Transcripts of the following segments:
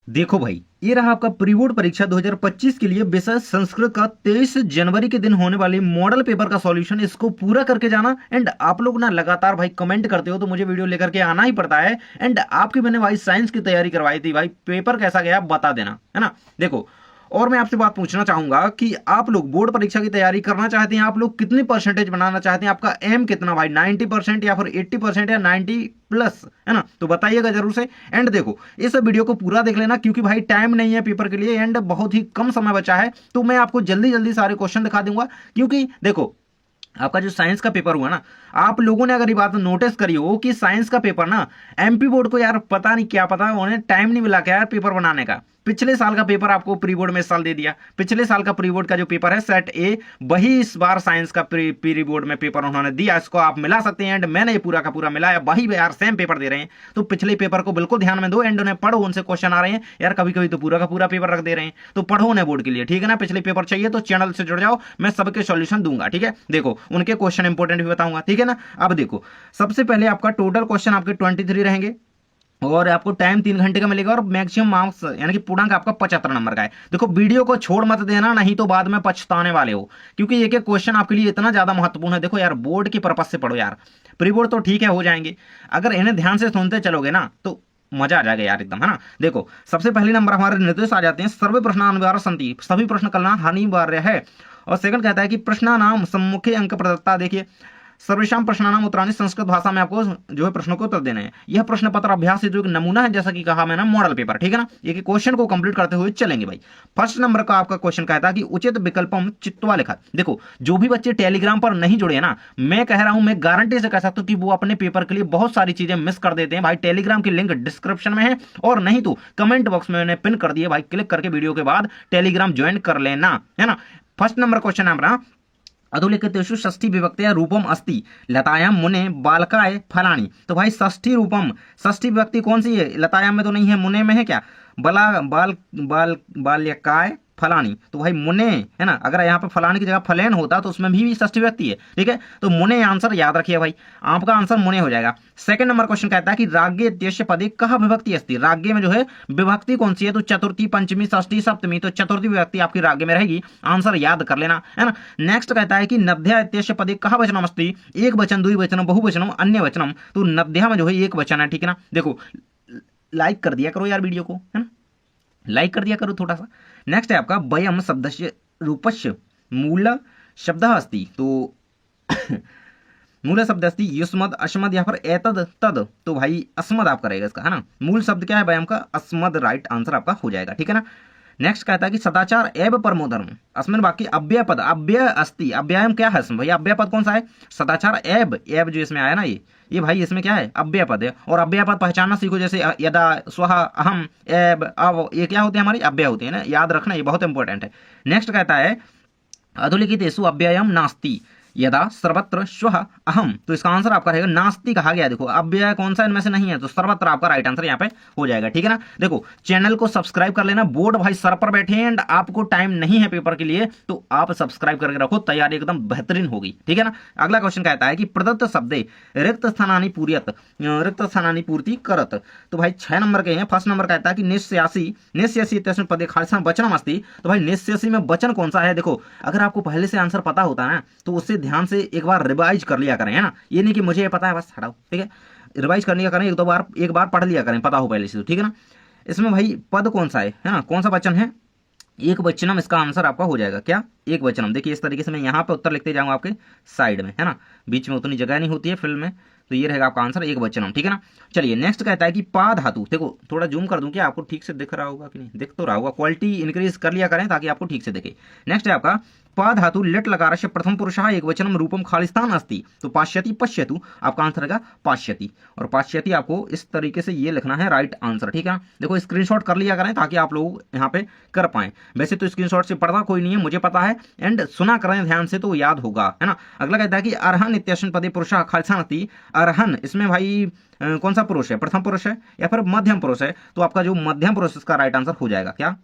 देखो भाई, ये रहा आपका प्री बोर्ड परीक्षा 2025 के लिए विषय संस्कृत का 23 जनवरी के दिन होने वाली मॉडल पेपर का सॉल्यूशन। इसको पूरा करके जाना। एंड आप लोग ना लगातार भाई कमेंट करते हो तो मुझे वीडियो लेकर के आना ही पड़ता है। एंड आपकी मैंने भाई साइंस की तैयारी करवाई थी भाई, पेपर कैसा गया बता देना, है ना। देखो, और मैं आपसे बात पूछना चाहूंगा कि आप लोग बोर्ड परीक्षा की तैयारी करना चाहते हैं, आप लोग कितनी परसेंटेज बनाना चाहते हैं, आपका एम कितना भाई, 90% या फिर 80% या 90+, है ना। तो बताइएगा जरूर से। एंड देखो, इस वीडियो को पूरा देख लेना क्योंकि भाई टाइम नहीं है पेपर के लिए एंड बहुत ही कम समय बचा है। तो मैं आपको जल्दी जल्दी सारे क्वेश्चन दिखा दूंगा क्योंकि देखो, आपका जो साइंस का पेपर हुआ ना, आप लोगों ने अगर ये बात नोटिस करी हो कि साइंस का पेपर ना एमपी बोर्ड को यार पता नहीं क्या पता, उन्हें टाइम नहीं मिला क्या यार पेपर बनाने का। पिछले साल का पेपर आपको प्री बोर्ड में इस साल दे दिया। पिछले साल का प्री बोर्ड का जो पेपर है सेट ए, वही इस बार साइंस का प्री बोर्ड में पेपर उन्होंने दिया। इसको आप मिला सकते हैं एंड मैंने ये पूरा का पूरा मिलाया, वही यार सेम पेपर दे रहे हैं। तो पिछले पेपर को बिल्कुल ध्यान में दो एंड उन्हें पढ़ो, उनसे क्वेश्चन आ रहे हैं यार, कभी कभी तो पूरा का पूरा पेपर रख दे रहे हैं। तो पढ़ो उन्हें बोर्ड के लिए, ठीक है ना। पिछले पेपर चाहिए तो चैनल से जुड़ जाओ, मैं सबके सॉल्यूशन दूंगा, ठीक है। देखो, उनके क्वेश्चन इंपोर्टेंट भी बताऊंगा, ठीक है ना। अब देखो, सबसे पहले आपका टोटल क्वेश्चन आपके 23 रहेंगे और आपको टाइम 3 घंटे का मिलेगा और मैक्सिमम मार्क्स यानी कि पूर्णांक आपका 75 नंबर का है। देखो, वीडियो को छोड़ मत देना, नहीं तो बाद में पछताने वाले हो क्योंकि एक एक क्वेश्चन आपके लिए इतना ज्यादा महत्वपूर्ण है। देखो यार, बोर्ड की पर्पज से पढ़ो यार, प्री बोर्ड तो ठीक है हो जाएंगे, अगर इन्हें ध्यान से सुनते चलोगे ना तो मजा आ जाएगा यार एकदम, है ना। देखो, सबसे पहले नंबर हमारे निर्देश आ जाते हैं, सर्वे प्रश्न अनिवार्य संति, सभी प्रश्न करना अनिवार्य है। और सेकंड कहता है कि प्रश्नानाम सम्मुखे अंक प्रदत्ता। देखिए, सर्वेशाम प्रश्नानाम उत्तराणि, संस्कृत भाषा में आपको जो है प्रश्नों को उत्तर देने हैं। यह प्रश्न पत्र अभ्यास हेतु एक नमूना है, जैसा कि कहा मैंने मॉडल पेपर, ठीक है ना। ये क्वेश्चन को कंप्लीट करते हुए चलेंगे भाई। फर्स्ट नंबर का आपका क्वेश्चन कहता है कि उचित विकल्पम चित्वा लिखा। देखो, जो भी बच्चे टेलीग्राम पर नहीं जुड़े हैं ना, मैं कह रहा हूं, मैं गारंटी से कह सकता हूं कि वो अपने पेपर के लिए बहुत सारी चीजें मिस कर देते हैं भाई। टेलीग्राम की लिंक डिस्क्रिप्शन में है और नहीं तो कमेंट बॉक्स में मैंने पिन कर दिया भाई, क्लिक करके वीडियो के बाद टेलीग्राम ज्वाइन कर लेना, है ना। फर्स्ट नंबर क्वेश्चन है हमारा, अधोलिखितेषु षष्ठी विभक्त्या रूपम अस्ति लतायाम मुने बालकाय फलानी। तो भाई षष्ठी रूपम, षष्ठी विभक्ति कौन सी है, लतायाम में तो नहीं है, मुने में है क्या, बला बाल बाल बाल्यकाय फलानी। तो भाई मुने, है ना, अगर यहाँ पे फलानी की जगह फलेन होता तो उसमें भी षष्ठी विभक्ति है, ठीक है। तो मुने आंसर याद रखिए भाई, आपका आंसर मुने हो जाएगा। सेकंड नंबर क्वेश्चन कहता है कि राज्ञे इत्यस्य पदे कहा विभक्ति अस्ति। राज्ञे में जो है विभक्ति कौन सी है, तो चतुर्थी पंचमी षष्ठी सप्तमी, तो चतुर्थी विभक्ति आपकी राज्ञे में रहेगी, आंसर याद कर लेना, है ना। नेक्स्ट कहता है कि नद्या इत्यस्य पदे कहा वचनम अस्ति। एक वचन, द्विवचनम, बहुवचनम, अन्य वचनम। तो नद्या में जो है एक वचन है, ठीक है ना। देखो, लाइक कर दिया करो यार वीडियो को, है ना, लाइक कर दिया करो थोड़ा सा। नेक्स्ट है आपका वयम शब्दस्य रूपस्य मूल शब्द अस्ति। तो मूल शब्द अस्ति युष्मद अस्मद या फिर एतद तद। तो भाई अस्मद आपका रहेगा इसका, है ना। मूल शब्द क्या है वयम का, अस्मद, राइट आंसर आपका हो जाएगा, ठीक है ना। नेक्स्ट कहता है कि सदाचार एव परमोधर्म अस्मिन वाक्य अव्यय पद अव्यय अस्ति। अव्ययम क्या है इसमें भाई, अव्यय पद कौन सा है, सदाचार एव, एव जो इसमें आया ना, ये भाई इसमें क्या है, अव्यय पद है। और अव्यय पद पहचानना सीखो, जैसे यदा, स्वः, अहम, एव, अव, ये क्या होते हैं, हमारी अव्यय होते हैं ना, याद रखना, ये बहुत इंपॉर्टेंट है। नेक्स्ट कहता है अधोलिखितेषु अव्ययम नास्ति यदा सर्वत्र श्वः अहम। तो इसका आंसर आपका रहेगा नास्ति कहा गया। देखो, अव्यय कौन सा इनमें से नहीं है, तो सर्वत्र आपका राइट आंसर यहाँ पे हो जाएगा, ठीक है ना। देखो, चैनल को सब्सक्राइब कर लेना, बोर्ड भाई सर पर बैठे हैं एंड आपको टाइम नहीं है पेपर के लिए, तो आप सब्सक्राइब करके रखो, तैयारी एकदम बेहतरीन होगी, ठीक है ना। अगला क्वेश्चन कहता है कि प्रदत्त शब्दे रिक्त स्थानानि पूर्यत, रिक्त स्थानानि पूर्ति करत। तो भाई 6 नंबर के हैं। फर्स्ट नंबर कहता है कि निश्यासी, निश्यासी इत्यस्मिन् पदे खालिस्थान वचनम अस्ति। तो भाई निश्यासी में वचन कौन सा है, देखो अगर आपको पहले से आंसर पता होता है ना तो उससे ध्यान से एक बार रिवाइज कर लिया करें, है ना। ये नहीं कि मुझे ये पता है बस हटाओ, ठीक है, रिवाइज कर लिया करें, एक बार पढ़ लिया करें, पता हो पहले से, ठीक है ना। इसमें भाई पद कौन सा है ना, कौन सा वचन है, एक वचनम इसका आंसर आपका हो जाएगा। क्या, एक वचनम। देखिए इस तरीके से मैं यहाँ पे उत्तर लिखते जाऊंगा आपके साइड में, है ना, बीच में उतनी जगह नहीं होती है फिल्म में, तो ये रहेगा आपका आंसर, एक वचनम, ठीक है ना। चलिए नेक्स्ट कहता है कि पा धातु। देखो थोड़ा जूम कर दूं क्या, आपको ठीक से दिख रहा होगा कि नहीं, दिख तो रहा होगा, क्वालिटी इंक्रीज कर लिया करें ताकि आपको ठीक से दिखे। नेक्स्ट है आपका पा धातु लिट लकारस्य प्रथम पुरुषः एक वचनम रूपम खालिस्थान अस्ति। तो पाश्यति पश्यतु आपका आंसर रहेगा पाश्यति, और पाश्यति आपको इस तरीके से ये लिखना है, राइट आंसर, ठीक है। देखो स्क्रीनशॉट कर लिया करें ताकि आप लोग यहाँ पे कर पाए। वैसे तो स्क्रीनशॉट से पढ़ना कोई नहीं है, मुझे पता है, एंड सुना करें ध्यान से तो याद होगा, है ना। अगला कहता है कि अरहन इत्यस्मिन् पदे पुरुषः खालिस्थान अस्ति। अरहन इसमें भाई कौन सा पुरुष है, प्रथम पुरुष है या फिर मध्यम पुरुष है, तो आपका जो मध्यम पुरुष इसका राइट आंसर हो जाएगा। क्या,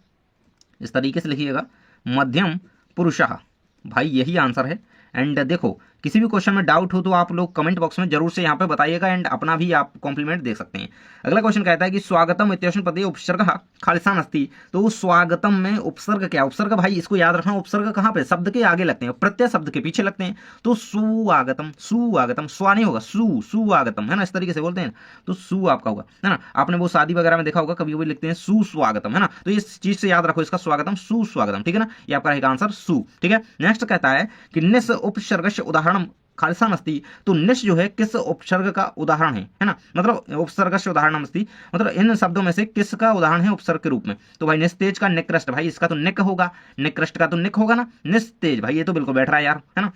इस तरीके से लिखिएगा, मध्यम पुरुषः, भाई यही आंसर है। एंड देखो किसी भी क्वेश्चन में डाउट हो तो आप लोग कमेंट बॉक्स में जरूर से यहाँ पे बताइएगा एंड अपना भी आप कॉम्प्लीमेंट दे सकते हैं। अगला क्वेश्चन कहता है कि स्वागतम इत्यस्मिन् पदे उपसर्गः खालिसान अस्ति। तो स्वागतम में उपसर्ग क्या, उपसर्ग भाई इसको याद रखना, उपसर्ग कहाँ पे, शब्द के आगे लगते हैं, प्रत्यय शब्द के पीछे लगते हैं। तो सुआगतम, सुआगतम, स्वा नहीं होगा, सुआगतम है ना, इस तरीके से बोलते हैं। तो सु आपका होगा, है ना। आपने वो शादी वगैरह में देखा होगा, कभी कभी लिखते हैं सुस्वागतम, है ना। तो इस चीज से याद रखो, इसका स्वागतम सुस्वागतम, ठीक है ना। ये आपका रहेगा आंसर सु, ठीक है। नेक्स्ट कहता है कि निस उपसर्गस्य उदाहरण खालिसान अस्ति। तो निश जो है किस उपसर्ग का उदाहरण है ना, मतलब उपसर्ग से उदाहरण अस्ति, मतलब इन शब्दों में से किसका उदाहरण है उपसर्ग के रूप में। तो भाई निस्तेज का निकृष्ट, भाई इसका तो निक होगा, निकृष्ट का तो निक होगा ना। निस्तेज भाई ये तो बिल्कुल बैठ रहा है यार, है ना।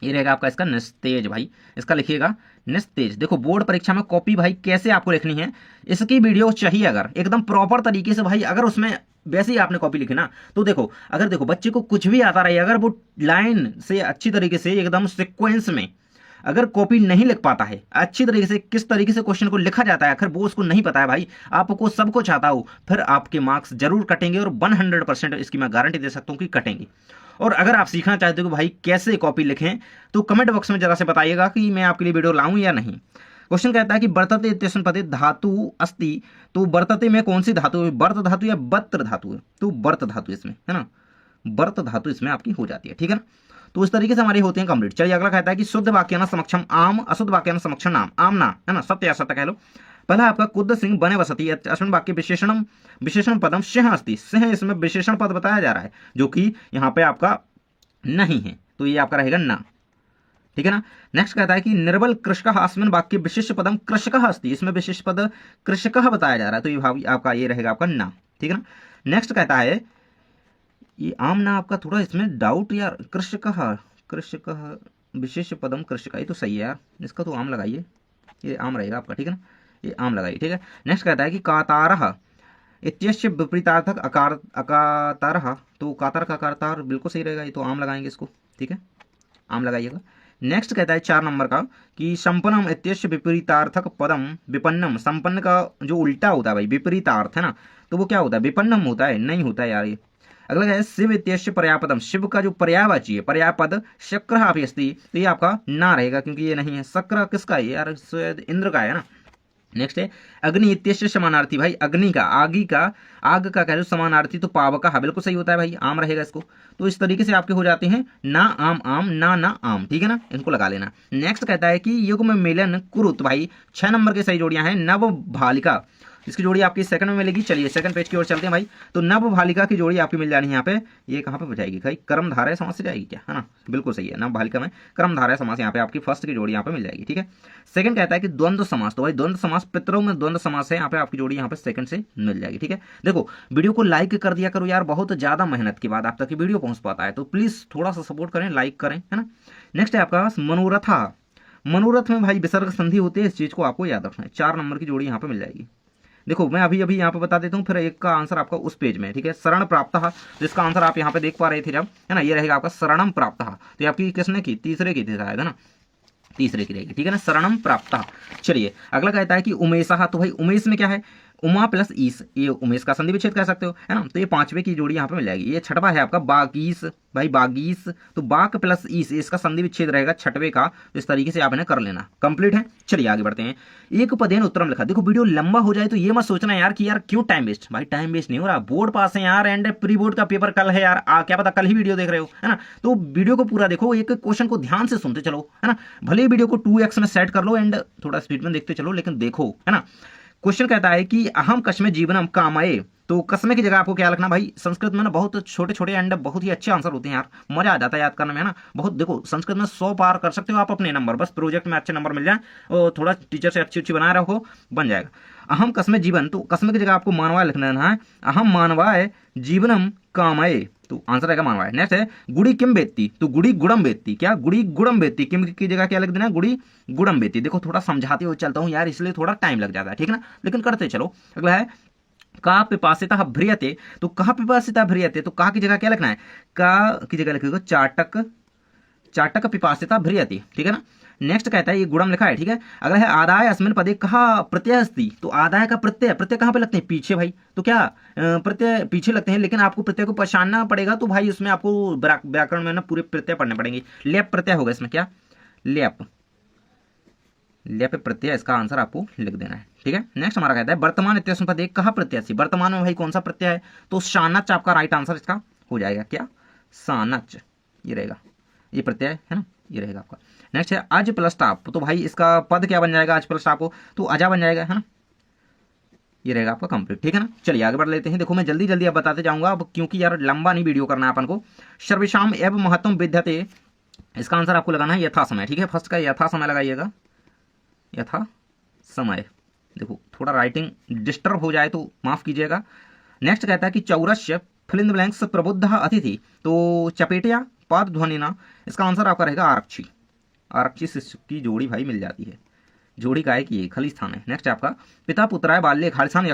ये रहेगा आपका इसका निस्तेज, भाई इसका लिखिएगा निस्तेज। देखो बोर्ड परीक्षा में कॉपी भाई कैसे आपको लिखनी है, इसकी वीडियो चाहिए अगर एकदम प्रॉपर तरीके से भाई, अगर उसमें वैसे ही आपने कॉपी लिखी ना, तो देखो अगर देखो बच्चे को कुछ भी आता रहे, अगर वो लाइन से अच्छी तरीके से एकदम सिक्वेंस में अगर कॉपी नहीं लिख पाता है अच्छी तरीके से, किस तरीके से क्वेश्चन को लिखा जाता है, अगर वो उसको नहीं पता है भाई, आपको सब कुछ आता हो, फिर आपके मार्क्स जरूर कटेंगे और 100% इसकी मैं गारंटी दे सकता हूँ कि कटेंगे। और अगर आप सीखना चाहते हो कि भाई कैसे कॉपी लिखें, तो कमेंट बॉक्स में जरा से बताइएगा कि मैं आपके लिए वीडियो लाऊं या नहीं। क्वेश्चन कहता है कि वर्तते इत्यस्मिन् पदे धातु अस्ति। तो वर्तते में कौन सी धातु है, वर्त धातु या बत्र धातु है। तो वर्त धातु इसमें, है ना, वर्त धातु इसमें आपकी हो जाती है, ठीक है ना। तो इस तरीके से हमारे होते हैं कंप्लीट। चलिए अगला कहता है कि शुद्ध वाक्यान समक्षम आम, अशुद्ध वाक्यान समक्षम नाम, आम ना, है ना, सत्य असत्य कह लो। पहला आपका कुद्ध सिंह बने वसती, अस्मिन् वाक्य विशेषणम विशेषण पदम सिंह अस्ति। सिंह इसमें विशेषण पद बताया जा रहा है, जो कि यहाँ पे आपका नहीं है, तो ये आपका रहेगा ना, ठीक है ना। नेक्स्ट कहता है कि निर्बल कृषकः अस्मिन् वाक्य विशेष पदम कृषकः अस्ति। इसमें विशेष पद कृषकः बताया जा रहा है, तो ये भाव आपका ये रहेगा आपका ना, ठीक है ना। नेक्स्ट कहता है ये आम ना, आपका थोड़ा इसमें डाउट यार, कृषकः कृषकः विशेष पदम कृषक, ये तो सही है यार, इसका तो आम लगाइए, ये आम रहेगा आपका, ठीक है ना, ये आम लगाइए, ठीक है। नेक्स्ट कहता है कि कातारः इत्यस्य विपरीतार्थक अकातारः। तो कातर का कातार बिल्कुल सही रहेगा, ये तो आम लगाएंगे इसको, ठीक है, आम लगाइएगा। नेक्स्ट कहता है 4 नंबर का कि संपन्नम इत्यस्य विपरीतार्थक पदम विपन्नम। संपन्न का जो उल्टा होता है भाई विपरीतार्थ, है ना, तो वो क्या होता है, विपन्नम होता है, नहीं होता है यार ये। अगला है शिव इत्यस्य पर्यापदम। शिव का जो पर्यायवाची है पर्यापद शक्र अपि अस्ति। तो ये आपका ना रहेगा क्योंकि ये नहीं है। शक्र किसका है यार, शायद इंद्र का है ना। नेक्स्ट है अग्नि इत्यस्य समानार्थी। भाई अग्नि का, आगी का, आग का कह लो समानार्थी, तो पावक का बिल्कुल सही होता है भाई, आम रहेगा इसको। तो इस तरीके से आपके हो जाते हैं ना आम आम, ना ना आम, ठीक है ना, इनको लगा लेना। नेक्स्ट कहता है कि युग्म मिलन कुरुत। भाई 6 नंबर की सही जोड़ियां हैं नव भालिका, इसकी जोड़ी आपकी सेकंड में मिलेगी। चलिए सेकंड पेज की ओर चलते हैं भाई। तो नव भालिका की जोड़ी आपकी मिल जानी है यहाँ पे, ये कहाँ पे बचाएगी भाई, कर्मधारय समास से जाएगी क्या, है ना, बिल्कुल सही है, नव भालिका में कर्मधारय समास यहाँ पे आपकी फर्स्ट की जोड़ी यहाँ पे मिल जाएगी, ठीक है। सेकंड कहता है कि द्वंद्व समास। तो भाई द्वंद्व समास पितरों में द्वंद्व समास है, यहाँ पे आपकी जोड़ी यहाँ पे सेकंड से मिल जाएगी, ठीक है। देखो वीडियो को लाइक कर दिया करो यार, बहुत ज्यादा मेहनत के बाद आप तक वीडियो पहुंच पाता है, तो प्लीज थोड़ा सा सपोर्ट करें, लाइक करें, है ना। नेक्स्ट है आपका मनोरथा। मनोरथ में भाई विसर्ग संधि होती है, इस चीज को आपको याद रखना है। 4 नंबर की जोड़ी यहाँ पे मिल जाएगी। देखो मैं अभी यहाँ पे बता देता हूँ, फिर एक का आंसर आपका उस पेज में, ठीक है। शरण प्राप्तः, जिसका आंसर आप यहाँ पे देख पा रहे थे जब, है ना, ये रहेगा आपका शरणम प्राप्तः। तो आपकी किसने की, तीसरे की थी शायद, है ना, तीसरे की रहेगी, ठीक है ना, शरणम प्राप्तः। चलिए अगला कहता है कि उमेशः। तो भाई उमेश में क्या है, उमा प्लस ईस, ये उमेश का संधि विच्छेद कह सकते हो, है ना। तो ये 5वें की जोड़ी यहाँ पे मिल जाएगी। ये 6वां है आपका बागीस। भाई बागीस, तो बाक प्लस ईस, इसका संधि विच्छेद रहेगा 6वें का। तो इस तरीके से आप इन्हें कर लेना, कंप्लीट है। चलिए आगे बढ़ते हैं। एक पदेन उत्तरम लिखा। देखो वीडियो लंबा हो जाए तो ये मत सोचना यार कि यार क्यों टाइम वेस्ट, भाई टाइम वेस्ट नहीं हो रहा, बोर्ड पास है यार, एंड प्री बोर्ड का पेपर कल है यार, क्या पता कल ही वीडियो देख रहे हो, है ना। तो वीडियो को पूरा देखो, एक क्वेश्चन को ध्यान से सुनते चलो, है ना। भले ही वीडियो को 2x में सेट कर लो एंड थोड़ा स्पीड में देखते चलो, लेकिन देखो, है ना। क्वेश्चन कहता है कि अहम कस्मे जीवनम कामये। तो कस्मे की जगह आपको क्या लिखना भाई, संस्कृत में ना बहुत छोटे छोटे एंड बहुत ही अच्छे आंसर होते हैं यार, मजा आ जाता है याद करने में, है ना। बहुत देखो संस्कृत में 100 पार कर सकते हो आप अपने नंबर, बस प्रोजेक्ट में अच्छे नंबर मिल जाए और थोड़ा टीचर से अच्छी बनाए रखो, बन जाएगा। अहम कस्मे जीवन, तो कस्मे की जगह आपको मानवाय लिखना है, अहम मानवाय जीवनम कामये, तो आंसर रहेगा मानवाय। नेक्स्ट है गुड़ी किम बेत्ती। तो गुड़ी गुड़म बेत्ती, क्या गुड़ी गुड़म बेत्ती, किम की जगह क्या लिख देना, गुड़ी गुड़म बेत्ती। देखो थोड़ा समझाते हुए चलता हूँ यार, इसलिए थोड़ा टाइम लग जाता है, ठीक है ना, लेकिन करते चलो। अगला है का पिपासिता भ्रियते। तो कहा पिपासिता भ्रियते, तो कहा की जगह क्या लिखना है, का की जगह लिखोगे चाटक, चाटक पिपासिता भ्रियते, ठीक है ना। नेक्स्ट कहता है ये गुणम लिखा है, ठीक है। अगला है आदाय अस्मिन् पदे कहा प्रत्यय अस्ति। तो आदाय का प्रत्यय, प्रत्यय कहाँ पे लगते हैं, पीछे भाई। तो क्या प्रत्यय पीछे लगते हैं, लेकिन आपको प्रत्यय को पहचानना पड़ेगा, तो भाई उसमें आपको व्याकरण में ना पूरे प्रत्यय पढ़ने पड़ेंगे। लेप प्रत्यय होगा इसमें, क्या ल्याप, ल्याप प्रत्यय, इसका आंसर आपको लिख देना है। ठीक है, नेक्स्ट हमारा कहता है वर्तमान इत्यस्मिन् पदे कहा प्रत्याशी, वर्तमान में भाई कौन सा प्रत्यय है, तो सानच आपका राइट आंसर इसका हो जाएगा। क्या, सानच, ये रहेगा, ये प्रत्यय है ना, ये रहेगा आपका। नेक्स्ट है अज प्लस टाप, तो भाई इसका पद क्या बन जाएगा, अज प्लस टाप हो तो अजा बन जाएगा, है ना, ये रहेगा आपका कंप्लीट। ठीक है ना, चलिए आगे बढ़ लेते हैं। देखो मैं जल्दी जल्दी अब बताते जाऊंगा अब, क्योंकि यार लंबा नहीं वीडियो करना है अपन को। सर्वेशाम एव महत्वम विद्यते, इसका आंसर आपको लगाना है यथा समय। ठीक है, फर्स्ट का यथा समय लगाइएगा, यथा समय। देखो थोड़ा राइटिंग डिस्टर्ब हो जाए तो माफ कीजिएगा। नेक्स्ट कहता है कि चौरस्य फिल इन द ब्लैंक्स प्रबुद्ध अतिथि, तो चपेटिया पाद ध्वनिना, इसका आंसर आपका रहेगा आरक्षी। आरक्षी शिष्य की जोड़ी भाई मिल जाती है, जोड़ी का एक ये खलिस्थान है। नेक्स्ट आपका पिता पुत्राय बाल्ये खालिस्थान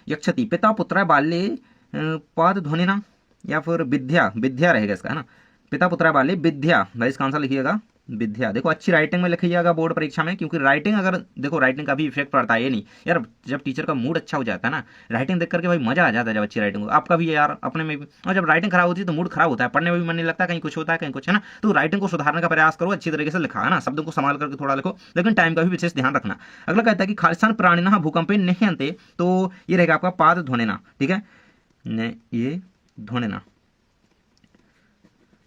यक्षति, पिता पुत्राय बाल्ये पाद ध्वनिना, या फिर विद्या, विद्या रहेगा इसका, है ना, पिता पुत्राय बाल्ये विद्या, भाई इसका आंसर लिखिएगा विद्या। देखो अच्छी राइटिंग में लिखिएगा बोर्ड परीक्षा में, क्योंकि राइटिंग अगर देखो राइटिंग का भी इफेक्ट पड़ता है। ये नहीं यार, जब टीचर का मूड अच्छा हो जाता है ना, राइटिंग देख करके भाई मजा आ जाता है जब अच्छी राइटिंग हो, आपका भी यार अपने में भी। और जब राइटिंग खराब होती है तो मूड खराब होता है, पढ़ने में भी मन नहीं लगता, कहीं कुछ होता है कहीं कुछ, है ना। तो राइटिंग को सुधारने का प्रयास करो, अच्छी तरीके से लिखा, है ना, शब्दों को संभाल करके थोड़ा लिखो, लेकिन टाइम का भी विशेष ध्यान रखना। अगला कहता है कि खालिस्थान प्राणिनः भूकंपे निह्यन्ते, तो ये रहेगा आपका पाद ध्वनिना। ठीक है, ये ध्वनिना।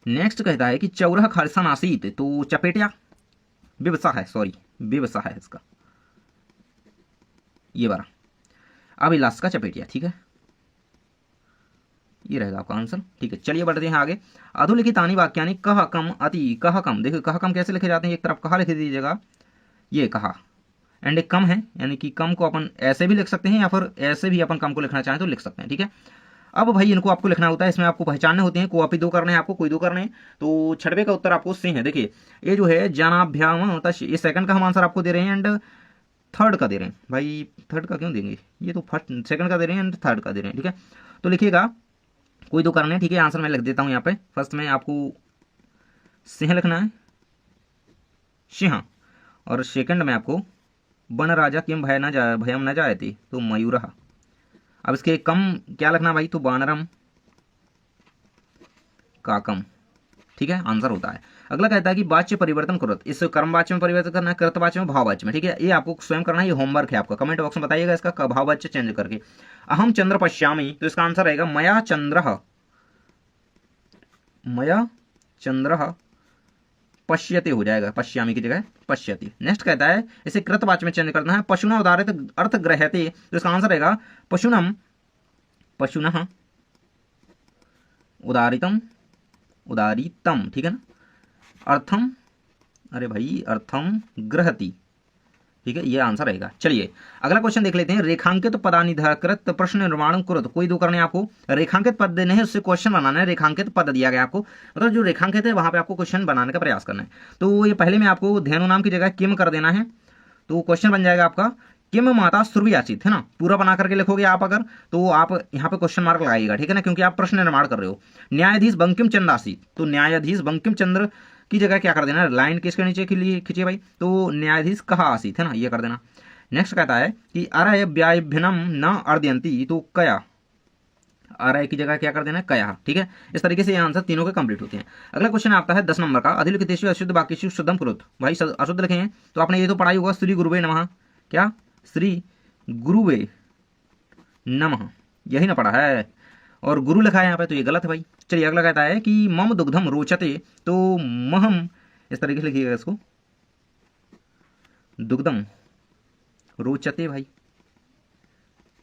नेक्स्ट कहता है कि चौरह खालिस्थान आसीत, तो चपेटिया विवसा है, सॉरी विवसा है इसका, ये बारा अभिलाष का चपेटिया। ठीक है, ये रहेगा आपका आंसर। ठीक है, चलिए बढ़ते हैं आगे। अधोलिखितानि वाक्यानि कह कम अति कह कम, देखिए कह कम कैसे लिखे जाते हैं, एक तरफ कहा लिख दीजिएगा, ये कहा एंड एक कम है, यानी कि कम को अपन ऐसे भी लिख सकते हैं या फिर ऐसे भी अपन कम को लिखना चाहें तो लिख सकते हैं। ठीक है, अब भाई इनको आपको लिखना होता है, इसमें आपको पहचानने होते हैं, को अपी दो करने हैं आपको, कोई दो करने हैं। तो छठवे का उत्तर आपको सी है। देखिए ये जो है जनाभ्याम, ये सेकंड का हम आंसर आपको दे रहे हैं एंड थर्ड का दे रहे हैं। भाई थर्ड का क्यों देंगे, ये तो फर्स्ट सेकंड का दे रहे हैं एंड थर्ड का दे रहे हैं। ठीक है, तो लिखिएगा कोई दो करने हैं। ठीक है, आंसर मैं लिख देता हूँ यहाँ पे। फर्स्ट में आपको सिंह लिखना है, सिंह, और सेकंड में आपको वन राजा किम भयम न जायते, तो मयूरः। अब इसके कम क्या लिखना भाई, तो वानरम काकम। ठीक है, आंसर होता है। अगला कहता है कि वाच्य परिवर्तन करो, इस कर्म वाच्य में परिवर्तन करना है, कृतवाच्य में भाववाच्य में। ठीक है, ये आपको स्वयं करना है, ये होमवर्क है आपका। कमेंट बॉक्स में बताइएगा इसका भाववाच्य चेंज करके। अहम चंद्र पश्यामि, तो इसका आंसर रहेगा मया चंद्र, मया चंद्र पश्यति हो जाएगा, पश्यामी की जगह पश्यति। नेक्स्ट कहता है इसे कृतवाच्य में चेंज करना है, पशुना उदारित अर्थ ग्रहते, तो इसका आंसर रहेगा पशुनम, पशुनः उदारितम, उदारितम। ठीक है ना, अर्थम, अरे भाई अर्थम ग्रहति। ठीक है, ये आंसर रहेगा। चलिए अगला क्वेश्चन देख लेते हैं। रेखांकित पदानिधाकृत प्रश्न निर्माण करो, तो कोई दो करने आपको, रेखांकित पद देने हैं, उससे क्वेश्चन बनाना है। रेखांकित पद दिया गया आपको, मतलब जो रेखांकित है वहां पे आपको क्वेश्चन बनाने का प्रयास करना है। तो ये पहले में आपको धेनु नाम की जगह किम कर देना है, तो क्वेश्चन बन जाएगा आपका किम माता सुरभियाचित, है ना। पूरा बना करके लिखोगे आप अगर, तो आप यहाँ पे क्वेश्चन मार्क लगाइएगा। ठीक है ना, क्योंकि आप प्रश्न निर्माण कर रहे हो। न्यायाधीश बंकिम चंद्र आसीत, तो न्यायाधीश बंकिम चंद्र की जगह क्या कर देना, लाइन किसके नीचे के लिए खींचिए भाई, तो न्यायाधीश कहा आसीत, है ना, ये कर देना। नेक्स्ट कहता है कि अरय व्यायभिनम न अर्दयंती, तो कया, अरय की जगह क्या कर देना है, कया। ठीक है, इस तरीके से ये आंसर तीनों के कंप्लीट होते हैं। अगला क्वेश्चन आता है 10 नंबर का। अधिलिखितेषु अशुद्ध वाक्येषु शुद्धम कुरुत, भाई अशुद्ध लिखे हैं, तो आपने ये तो पढ़ाई होगा, श्री गुरुवे नमः, क्या श्री गुरुवे नमः, यही ना पढ़ा है, और गुरु लिखा है यहाँ पे, तो ये गलत है भाई। चलिए अगला कहता है कि मम दुग्धम रोचते, तो महम, इस तरीके से लिखिएगा इसको, दुग्धम रोचते भाई,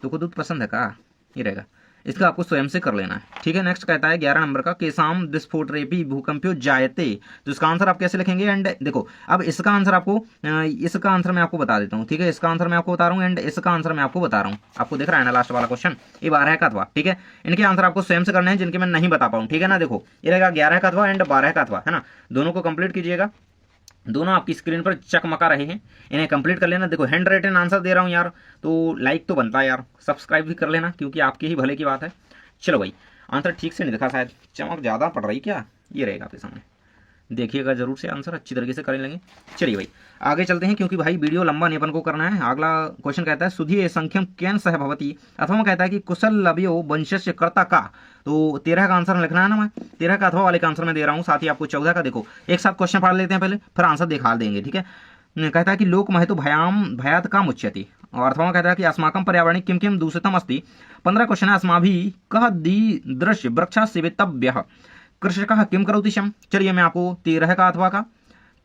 तो को दूध पसंद है का, ये रहेगा। इसका आपको स्वयं से कर लेना है। ठीक है, नेक्स्ट कहता है 11 नंबर का, केसाम विस्फोटरेपी भूकंप्यो जायते, तो इसका आंसर आप कैसे लिखेंगे। एंड देखो अब इसका आंसर आपको, इसका आंसर मैं आपको बता देता हूँ। ठीक है, इसका आंसर मैं आपको बता रहा हूँ एंड इसका आंसर मैं आपको बता रहा हूँ। आपको दिख रहा है ना लास्ट वाला क्वेश्चन, ये 12 का अथवा। ठीक है, इनके आंसर आपको स्वयं से करने हैं, जिनके मैं नहीं बता पाऊँ। ठीक है ना, देखो ये रहेगा 11 का अथवा एंड 12 का अथवा, है ना, दोनों को कंप्लीट कीजिएगा। दोनों आपकी स्क्रीन पर चकमका रहे हैं, इन्हें कंप्लीट कर लेना। देखो हैंड राइटन आंसर दे रहा हूँ यार, तो लाइक तो बनता है यार, सब्सक्राइब भी कर लेना, क्योंकि आपके ही भले की बात है। चलो भाई, आंसर ठीक से नहीं दिखा, शायद चमक ज़्यादा पड़ रही क्या, ये रहेगा आपके सामने, देखिएगा जरूर से, आंसर अच्छी तरीके से कर लेंगे। चलिए भाई आगे चलते हैं, क्योंकि भाई वीडियो लंबा नहीं अपन को करना है। अगला क्वेश्चन कहता है सुधी संख्यम केन सह भवती, अथवा में कहता है कि कुशल लव्यो वंशस्य कर्ता का। तो 13 का आंसर लिखना है ना, मैं 13 का अथवा वाले का आंसर मैं दे रहा हूँ, साथ ही आपको 14 का। देखो एक साथ क्वेश्चन पढ़ लेते हैं पहले, फिर आंसर दिखा देंगे, ठीक है। कहता है कि लोक महतो भयाम भयात का मुच्यति, और अथवा में कहता है कि अस्माकं पर्यावरणे किम किम दूषितम अस्ति। 15 क्वेश्चन है अस्माभिः कः दीदृश वृक्षा सेवितव्यः कृषकः किम करोति शम। चलिए मैं आपको 13 का अथवा का,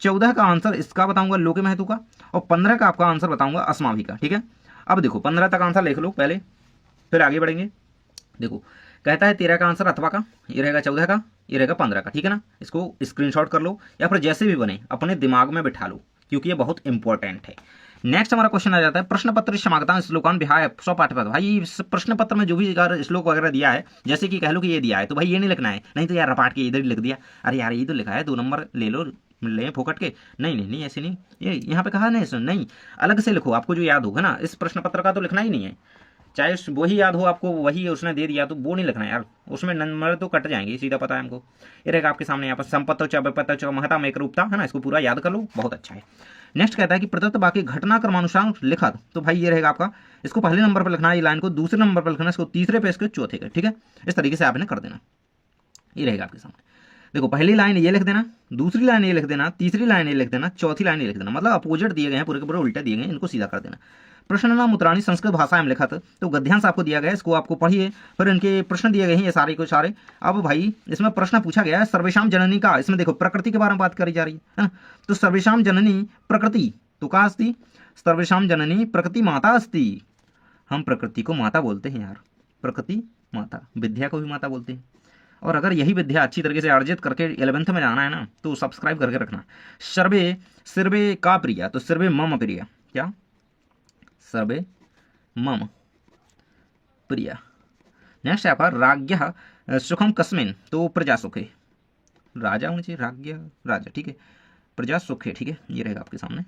14 का आंसर इसका बताऊंगा लोके महतो का, और 15 का आपका आंसर बताऊंगा अस्माभिः का, ठीक है। अब देखो 15 तक आंसर लिख लो पहले, फिर आगे बढ़ेंगे। देखो कहता है 13 का आंसर अथवा का, ये रहेगा 14 का, ये रहेगा 15 का, ठीक है ना। इसको स्क्रीनशॉट कर लो या फिर जैसे भी बने अपने दिमाग में बिठा लो, क्योंकि ये बहुत इंपॉर्टेंट है। नेक्स्ट हमारा क्वेश्चन आ जाता है प्रश्न पत्र समागता श्लोकान विहाय स्वपाठ्यपत्र। भाई इस प्रश्न पत्र में जो भी श्लोक वगैरह दिया है, जैसे कि कह लो कि ये दिया है, तो भाई ये नहीं लिखना है, नहीं तो यार रपाट के इधर ही लिख दिया, अरे यार ये तो लिखा है 2 नंबर ले लो, ले फोकट के, नहीं नहीं नहीं ऐसे नहीं, ये यहाँ पे कहा नहीं, अलग से लिखो, आपको जो याद होगा ना। इस प्रश्न पत्र का तो लिखना ही नहीं है, चाहे वही याद हो आपको, वही उसने दे दिया तो वो नहीं लिखना है यार, उसमें नंबर तो कट जाएंगे, सीधा पता है हमको। ये रहेगा आपके सामने यहाँ पर संपत्त च महता में एक रूपता है ना, इसको पूरा याद कर लो, बहुत अच्छा है। नेक्स्ट कहता है कि प्रदत्त वाक्य घटनाक्रमानुसार लिखा, तो भाई ये रहेगा आपका, इसको पहले नंबर पर लिखना है, ये लाइन को दूसरे नंबर पर लिखना है, इसको तीसरे पे, इसको चौथे पे, ठीक है। इस तरीके से आपने कर देना, ये रहेगा आपके सामने। देखो पहली लाइन ये लिख देना, दूसरी लाइन ये लिख देना, तीसरी लाइन ये लिख देना, चौथी लाइन ये लिख देना, मतलब अपोजिट दिए गए हैं, पूरे के पूरे उल्टे दिए गए हैं, इनको सीधा कर देना। प्रश्न नाम उत्तराणी संस्कृत भाषा में लिखा था, तो गद्यांश आपको दिया गया है, इसको आपको पढ़िए, फिर इनके प्रश्न दिए गए हैं ये सारे को सारे। अब भाई इसमें प्रश्न पूछा गया है सर्वेशाम जननी का, इसमें देखो प्रकृति के बारे में बात करी जा रही है ना, तो सर्वेशाम जननी प्रकृति, तो का अस्ति, सर्वेशाम जननी प्रकृति माता अस्ति। हम प्रकृति को माता बोलते हैं यार, प्रकृति माता, विद्या को भी माता बोलते हैं। और अगर यही विद्या अच्छी तरीके से अर्जित करके 11th में जाना है ना, तो सब्सक्राइब करके रखना। सर्वे सर्वे का प्रिया, तो सर्वे मम प्रिया, क्या सर्वे मम प्रिया। नेक्स्ट है आपका राज्ञ सुखम कस्मिन, तो प्रजा सुखे, राजा होना चाहिए, राज्ञ राजा, ठीक है, प्रजा सुखे, ठीक है, ये रहेगा आपके सामने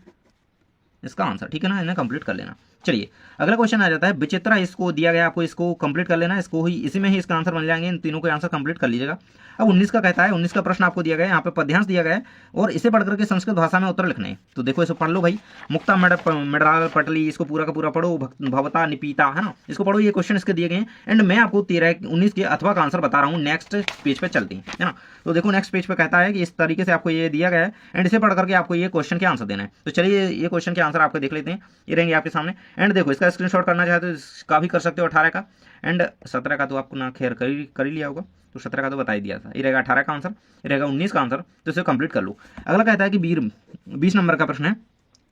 इसका आंसर, ठीक है ना, इन्हें कंप्लीट कर लेना। चलिए अगला क्वेश्चन आ जाता है विचित्रा, इसको दिया गया आपको, इसको कंप्लीट कर लेना, इसको ही इसी में ही इसका आंसर बन जाएंगे, इन तीनों के आंसर कंप्लीट कर लीजिएगा। अब 19 का कहता है, 19 का प्रश्न आपको दिया गया है, यहाँ पे पद्यांश दिया गया है, और इसे पढ़ करके संस्कृत भाषा में उत्तर लिखने हैं। तो देखो इसको पढ़ लो भाई, मुक्ता मेडराल पटली, इसको पूरा का पूरा पढ़ो, भवता निपीता, है ना, इसको पढ़ो, ये क्वेश्चन इसके दिए गए हैं। एंड मैं आपको 19 के अथवा का आंसर बता रहा हूँ। नेक्स्ट पेज पे चलते हैं, है ना। तो देखो नेक्स्ट पेज पे कहता है कि इस तरीके से आपको ये दिया गया है, एंड इसे पढ़ करके आपको ये क्वेश्चन के आंसर देना है। तो चलिए ये क्वेश्चन के आंसर आपको देख लेते हैं, ये रहेंगे आपके सामने। एंड देखो इसका स्क्रीनशॉट करना चाहे तो इसका भी कर सकते हो, 18 का, एंड 17 का तो आपको ना खैर कर ही लिया होगा, तो 17 का तो बता ही दिया था। ये रहेगा 18 का आंसर, ये रहेगा 19 का आंसर, तो इसे कंप्लीट कर लो। अगला कहता है कि 20 नंबर का प्रश्न है,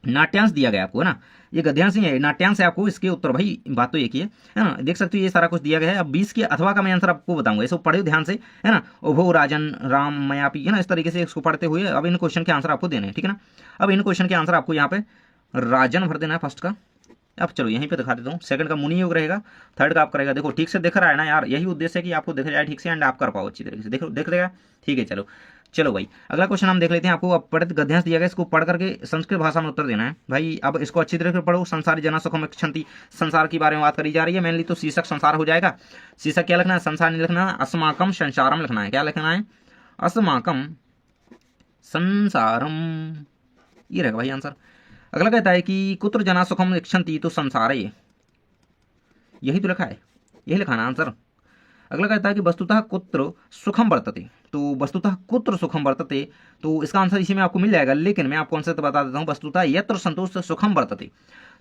नाट्यांश दिया गया आपको, है ना, ये गद्यांश ही है, नाट्यांश है आपको, इसके उत्तर भाई बात तो एक ही है ना, देख सकते हो ये सारा कुछ दिया गया है। अब 20 के अथवा का मैं आंसर आपको बताऊंगा, इसको पढ़े ध्यान से, है ना, उभो राजन राम मयापी, है ना, इस तरीके से इसको पढ़ते हुए अब इन क्वेश्चन के आंसर आपको देने हैं, ठीक है ना। अब इन क्वेश्चन के आंसर आपको यहाँ पे राजन भर देना है फर्स्ट का। अब चलो यहीं पे दिखा देता हूँ, सेकंड का मुनि योग रहेगा, थर्ड का आप करेगा, देखो ठीक से दिख रहा है ना यार, यही उद्देश्य है कि आपको दिख जाए ठीक से, एंड आप कर पाओ अच्छी तरीके से, देखो देख लेगा, ठीक है। चलो भाई अगला क्वेश्चन हम देख लेते हैं। आपको अब पढ़ित गद्यांश दिया गया, इसको पढ़ करके संस्कृत भाषा में उत्तर देना है भाई। अब इसको अच्छी तरह से पढ़ो। संसार जना सुखम इच्छन्ति, संसार के बारे में बात करी जा रही है मेनली, तो शीर्षक संसार हो जाएगा। शीर्षक क्या लिखना है, संसार नहीं लिखना है, अस्माकम संसारम लिखना है। क्या लिखना है, अस्माकम संसारम, ये रहेगा भाई आंसर। अगला कहता है कि कुत्र जना सुखम इच्छन्ति, तो संसार है, यही तो लिखा है, यही लिखाना आंसर। अगला कहता है कि वस्तुतः कुत्र सुखम वर्तते, तो वस्तुतः कुत्र सुखम वर्तते, तो इसका आंसर इसी में आपको मिल जाएगा। लेकिन मैं आपको आंसर तो बता देता हूँ, वस्तुतः यत्र संतोष सुखम वर्तते,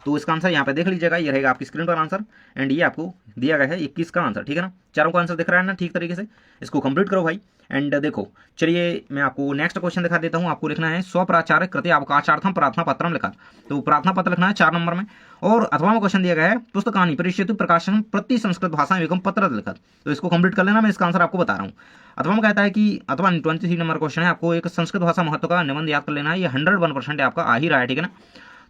तो इसका आंसर यहाँ पे देख लीजिएगा, ये रहेगा आपकी स्क्रीन पर आंसर। एंड ये आपको दिया गया है 21 का आंसर, ठीक है ना, चारों का आंसर दिख रहा है ना ठीक तरीके से, इसको कंप्लीट करो भाई। एंड देखो चलिए मैं आपको नेक्स्ट क्वेश्चन दिखा देता हूँ। आपको लिखना है स्वप्राचार्य कृते अवकाशार्थम प्रार्थना पत्रम लिखा, तो प्रार्थना पत्र लिखना है 4 नंबर में। और अथवा में क्वेश्चन दिया गया है पुस्तकानि परिष्यतु प्रकाशन प्रति संस्कृत भाषा एवं पत्र लिखा, तो इसको कंप्लीट कर लेना, मैं इसका आंसर आपको बता रहा हूँ। अथवा में कहता है कि अथवा 23 नंबर क्वेश्चन है, आपको एक संस्कृत भाषा महत्व का निबंध याद कर लेना है, ये 101% आपका आ ही रहा है, ठीक है ना।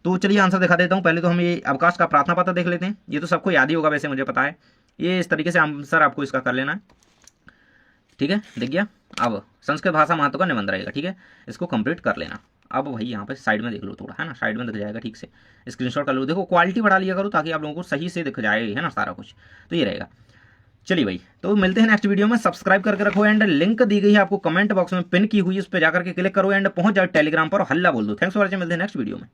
तो चलिए आंसर दिखा देता हूँ। पहले तो हम ये अवकाश का प्रार्थना पत्र देख लेते हैं, ये तो सबको याद ही होगा वैसे, मुझे पता है। ये इस तरीके से आंसर आपको इसका कर लेना है, ठीक है, दिख गया। अब संस्कृत भाषा महत्व का निबंध रहेगा, ठीक है, इसको कंप्लीट कर लेना। अब भाई यहाँ पे साइड में देख लो थोड़ा, है ना, साइड में दिख जाएगा ठीक से, स्क्रीनशॉट कर लो। देखो क्वालिटी बढ़ा लिया करो ताकि आप लोगों को सही से दिख जाए, है ना, सारा कुछ। तो ये रहेगा। चलिए भाई, तो मिलते हैं नेक्स्ट वीडियो में। सब्सक्राइब करके रखो एंड लिंक दी गई है आपको कमेंट बॉक्स में पिन की हुई, उस पर जाकर के क्लिक करो एंड पहुंच जाओ टेलीग्राम पर, हल्ला बोल दो। थैंक्स फॉर वॉचिंग, मिलते हैं नेक्स्ट वीडियो में।